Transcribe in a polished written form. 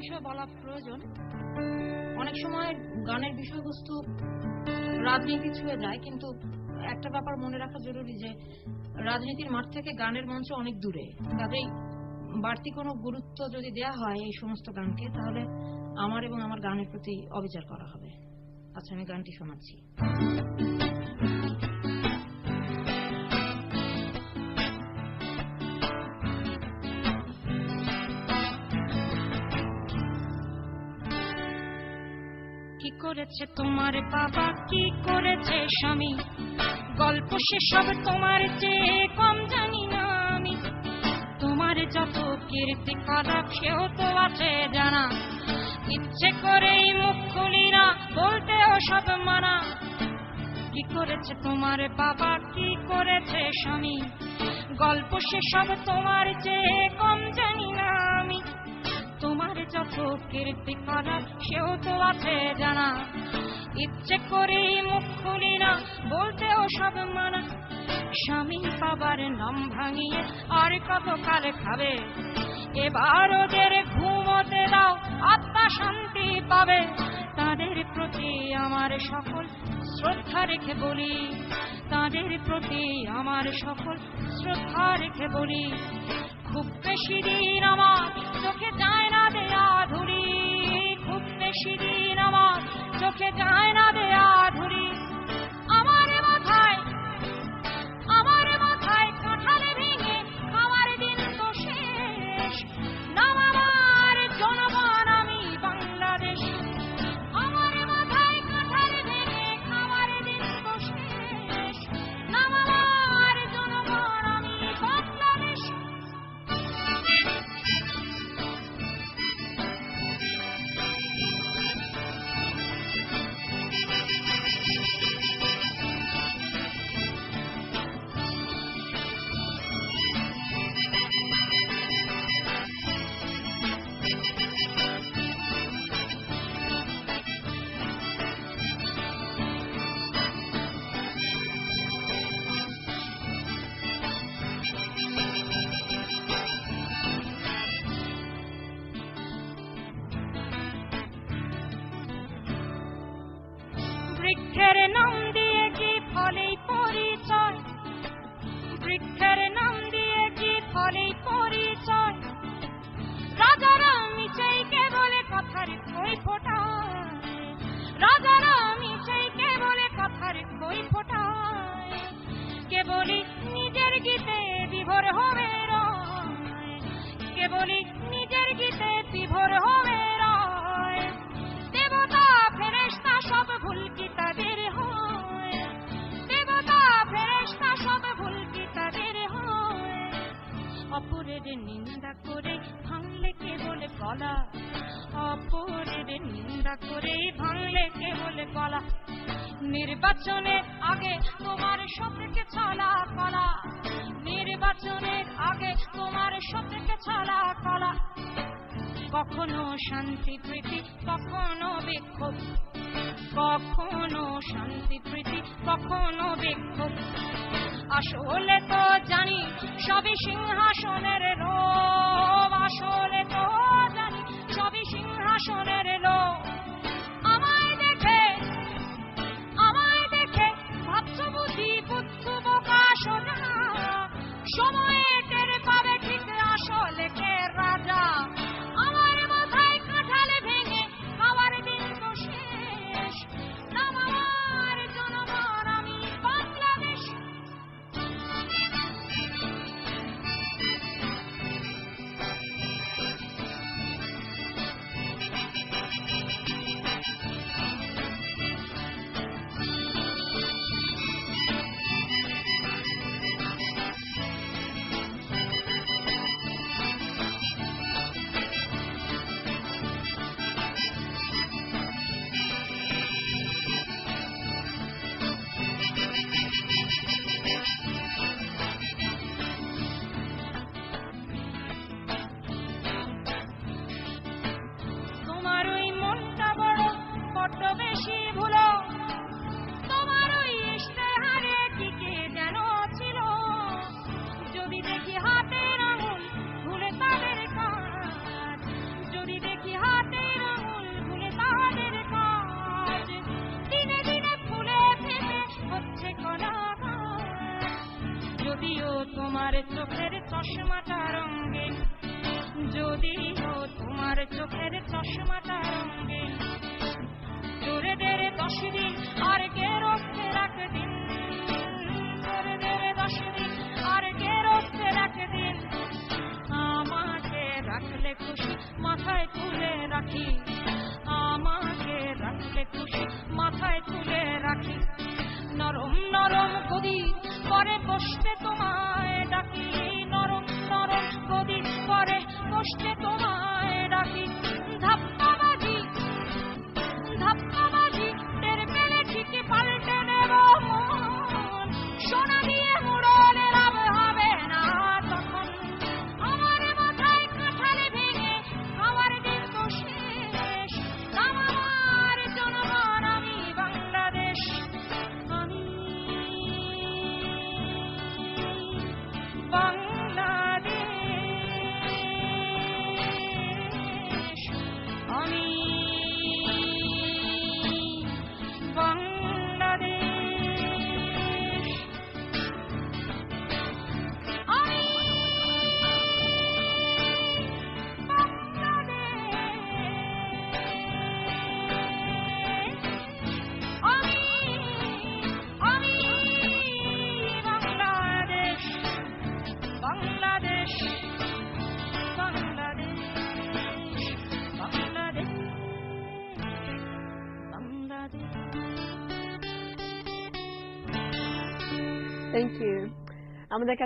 বিষয় বলা প্রয়োজন। অনেক সময় গানের বিষয়বস্তু রাজনীতি ছুঁয়ে যায়, কিন্তু একটা ব্যাপার মনে রাখা জরুরি যে রাজনীতির মাঠ থেকে গানের মঞ্চ অনেক দূরে। কাজেই বাড়তি কোনো গুরুত্ব যদি দেয়া হয় এই সমস্ত গানকে, তাহলে আমার এবং আমার গানের প্রতি অবিচার করা হবে। আচ্ছা, আমি গানটি শোনাচ্ছি। কি করেছে তোমার বাবা, কি করেছে স্বামী, গল্প সেসব তোমার চেয়ে কম জানি না আমি। তোমার যত কীর্তি করা সেও তো আছে জানা, ইচ্ছে করেই মুখ খুলি না, বলতেও সব মানা। কি করেছে তোমার বাবা, কি করেছে স্বামী, গল্প সেসব তোমার চেয়ে কম জানি না আমি। তোমার যত কীর্তি করা সেও তো আছে জানা, ইচ্ছে করেই মুখ খুলি না, বলতেও সব মানা। স্বামী বাবার নাম ভাঙিয়ে আর কত কাল খাবে, এবার ওদের ঘুমোতে দাও, আত্মা শান্তি পাবে। তাদের প্রতি আমার সকল শ্রদ্ধা রেখে বলি, তাদের প্রতি আমার সকল শ্রদ্ধা রেখে বলি। খুব বেশি দিন আমার চোখে যায় না দেয়া ধুলি, খুব বেশি দিন আমার চোখে যায় না দেয়া ধুলি। আমার মাথায় কাঁঠালে ভেঙে খাওয়ার দিন তো শেষ, নাম আমার জনগণ আমি বাংলাদেশ। আমার মাথায় কাঁঠালে ভেঙে খাওয়ার দিন তো শেষ, নাম আমার জনগণ আমি বাংলাদেশ। বৃক্ষের নাম দিয়ে কি ফলেই পরিচয়, বৃক্ষের নাম দিয়ে কি ফলেই পরিচয়। রাজারা মিছাইকে বলে কথার কই ফোটায়, রাজারা মিছাইকে বলে কথার কই ফোটায়। কেবলই নিজের গীতে বিভোর হবে রয়, কেবলই নিজের গীতে বিভোর হবে রয়। দেবতা ফেরেশতা সব ভুল কি তাদের হয়, দেবতা ফেরেশতা সব ভুল কি তাদের হয়। অপরের নিন্দা করে ভাঙলে কে বলে গলা, অপরের নিন্দা করে ভাঙলে কে বলে গলা। নির্বাচনের আগে তোমার সবকে ছলা কলা, নির্বাচনের আগে তোমার সবকে ছলা কলা। কখনো শান্তি প্রীতি কখনো বিক্ষোভ, কখনো শান্তি প্রীতি কখনো বিক্ষোভ। আসলে তো জানি সবই সিংহাসনের লোভ, আসলে তো জানি সবই সিংহাসনের লোভ। আমায় দেখে ভাবছো বুঝি বুদ্ধ বোকা সোনা, সময়ে টের পাবে ঠিক আসলে কে রাজা। আমার মাথায় কাঁঠালে ভেঙে খাওয়ার দিন তো শেষ, নাম আমার জনগণ আমি বাংলাদেশ। যদিও তোমার চোখের চশমাটা রঙিন, যদিও তোমার চোখের চশমাটা রঙিন। জোরে দেরে 10 দিন আর গেরস্তের 1 দিন, জোরে দেরে 10 দিন আর গেরস্তের 1 দিন। আমাকে রাখলে খুশি মাথায় তুলে রাখি, আমাকে রাখলে খুশি মাথায় তুলে রাখি। নরম নরম গদি পরে বসতে তোমায় ডাকি, নরম নরম গদি পরে বসতে তোমায় ডাকি। ধাপ্পাবাজি ধাপ্পাবাজি টের পেলে ঠিকই পাল্টে দেব মন, সোনা দিয়ে মুড়লে লাভ হবে না তখন। আমার মাথায় কাঁঠালে ভেঙে খাওয়ার দিন তো শেষ, নাম আমার জনগণ আমি বাংলাদেশ, আমি বাংলাদেশ, আমি বাংলাদেশ, আমি বাংলাদেশ, বাংলাদেশ, বাংলাদেশ, বাংলাদেশ, বাংলাদেশ। Thank you. আমাদের